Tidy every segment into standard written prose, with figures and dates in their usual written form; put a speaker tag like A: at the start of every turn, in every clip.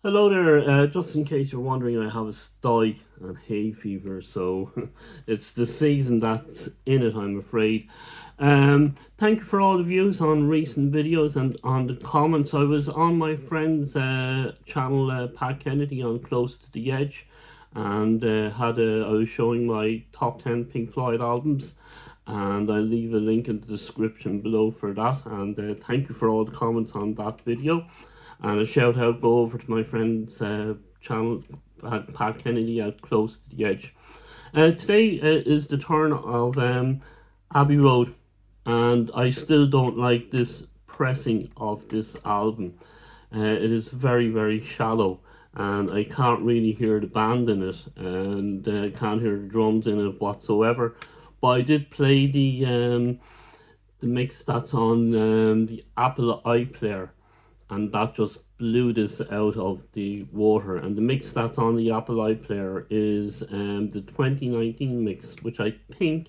A: Hello there. Just in case you're wondering, I have a sty and hay fever, so it's the season that's in it, I'm afraid. Thank you for all the views on recent videos and on the comments. I was on my friend's channel, Pat Kennedy, on Close to the Edge, and I was showing my top 10 Pink Floyd albums, and I'll leave a link in the description below for that. And thank you for all the comments on that video. And a shout out go over to my friend's channel, Pat Kennedy, out Close to the Edge. Today is the turn of Abbey Road, and I still don't like this pressing of this album. It is very, very shallow, and I can't really hear the band in it, and I can't hear the drums in it whatsoever. But I did play the mix that's on the Apple iPlayer, and that just blew this out of the water. And the mix that's on the Apple iPlayer is the 2019 mix, which I think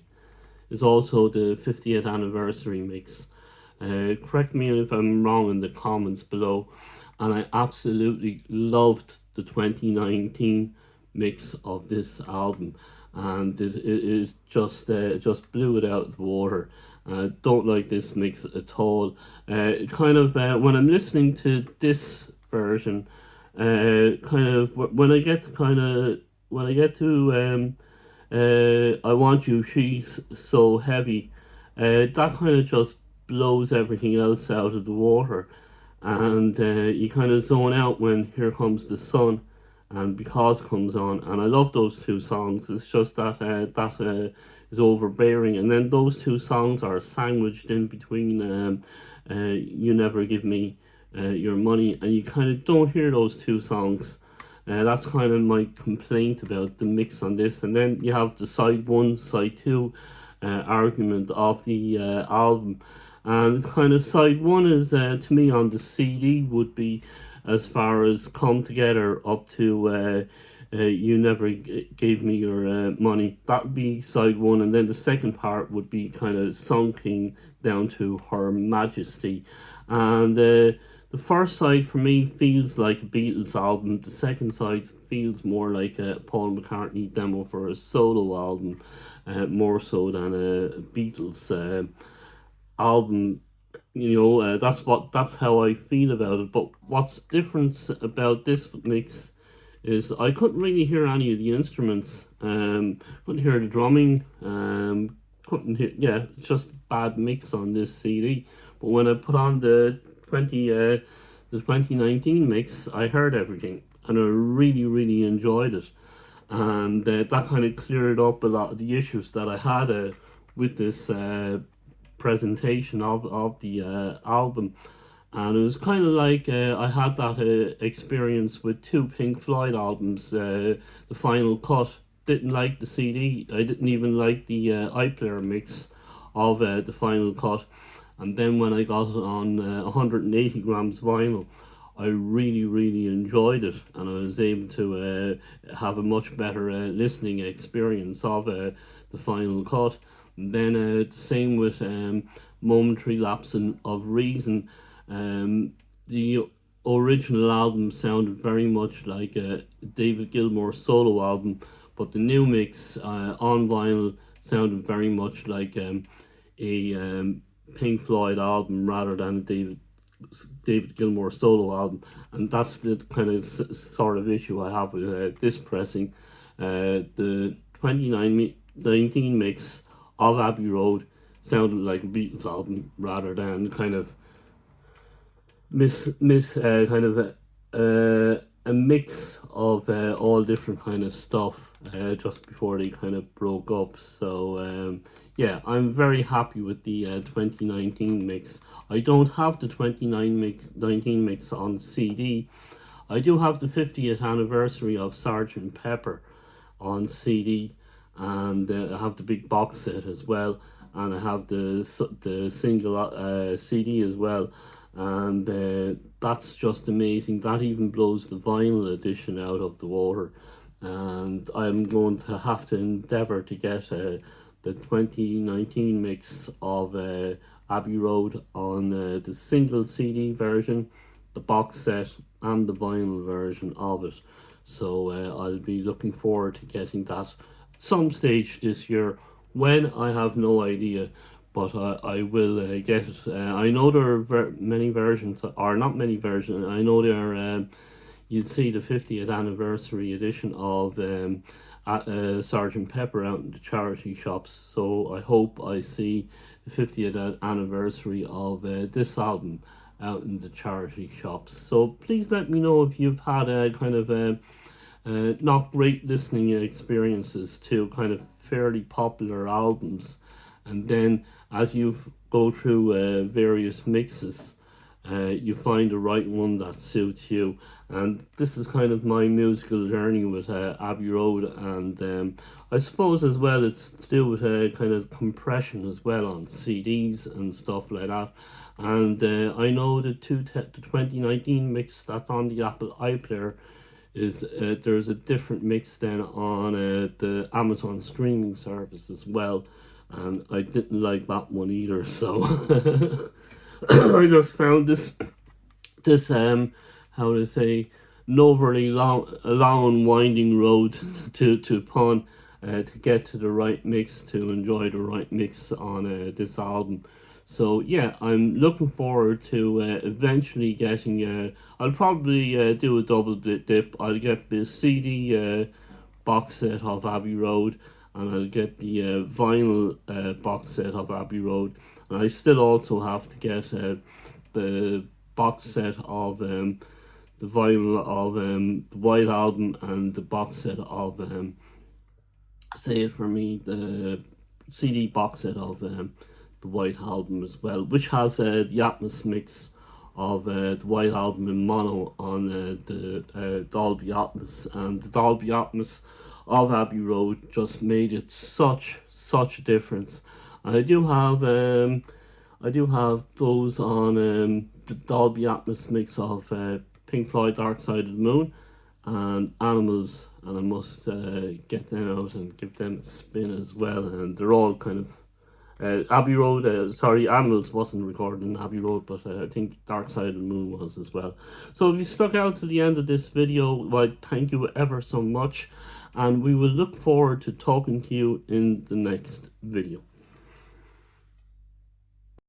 A: is also the 50th anniversary mix. Correct me if I'm wrong in the comments below. And I absolutely loved the 2019 mix of this album, and it just blew it out of the water. Don't like this mix at all. When I'm listening to this version, kind of when I get to I want you, she's so heavy. That kind of just blows everything else out of the water, and you kind of zone out when Here Comes the Sun and Because comes on. And I love those two songs. It's just that is overbearing, and then those two songs are sandwiched in between You Never Give Me Your Money, and you kind of don't hear those two songs. That's kind of my complaint about the mix on this. And then you have the side one, side two argument of the album. And kind of side one is, to me, on the CD would be as far as Come Together up to You Never Gave Me Your Money. That would be side one. And then the second part would be kind of sunking down to Her Majesty. And the first side for me feels like a Beatles album. The second side feels more like a Paul McCartney demo for a solo album, more so than a Beatles album. That's how I feel about it. But what's different about this mix is I couldn't really hear any of the instruments. Couldn't hear the drumming. Couldn't hear. Yeah, it's just a bad mix on this CD. But when I put on the 2019 mix, I heard everything, and I really, really enjoyed it. And that kind of cleared up a lot of the issues that I had with this presentation of the album. And it was kind of like I had that experience with two Pink Floyd albums. The Final Cut, didn't like the CD. I didn't even like the iPlayer mix of the Final Cut. And then when I got it on 180 grams vinyl, I really, really enjoyed it, and I was able to have a much better listening experience of the Final Cut. And then same with Momentary Lapse of Reason. The original album sounded very much like a David Gilmour solo album, but the new mix on vinyl sounded very much like a Pink Floyd album rather than a David Gilmour solo album. And that's the kind of sort of issue I have with this pressing. The 2019 mix of Abbey Road sounded like a Beatles album rather than kind of a mix of all different kind of stuff just before they kind of broke up. So yeah, I'm very happy with the 2019 mix. I don't have the 2019 mix on CD. I do have the 50th anniversary of Sergeant Pepper on CD, and I have the big box set as well, and I have the single CD as well, and that's just amazing. That even blows the vinyl edition out of the water, and I'm going to have to endeavour to get the 2019 mix of Abbey Road on the single CD version, the box set and the vinyl version of it. So I'll be looking forward to getting that some stage this year. When, I have no idea, but I will get it. I know there are many versions, or not many versions. I know there are. You'd see the 50th anniversary edition of Sergeant Pepper out in the charity shops. So I hope I see the 50th anniversary of this album out in the charity shops. So please let me know if you've had a kind of not great listening experiences to kind of fairly popular albums, and then as you go through various mixes, you find the right one that suits you. And this is kind of my musical journey with Abbey Road, and I suppose as well it's to do with kind of compression as well on CDs and stuff like that. And I know the 2019 mix that's on the Apple iPlayer is there's a different mix then on the Amazon streaming service as well, and I didn't like that one either. So I just found this how to say, an overly long winding road to pun to get to the right mix, to enjoy the right mix on this album. So yeah, I'm looking forward to eventually getting. I'll probably do a double dip. I'll get the CD box set of Abbey Road, and I'll get the vinyl box set of Abbey Road. And I still also have to get the box set of the vinyl of the White Album, and the box set of say it for me, the CD box set of the White Album as well, which has the Atmos mix of the White Album in mono on the Dolby Atmos, and the Dolby Atmos of Abbey Road just made it such a difference. And I do have those on the Dolby Atmos mix of Pink Floyd Dark Side of the Moon and Animals, and I must get them out and give them a spin as well. And they're all kind of Abbey Road, Animals wasn't recorded in Abbey Road, but I think Dark Side of the Moon was as well. So if you stuck out to the end of this video, well, thank you ever so much, and we will look forward to talking to you in the next video.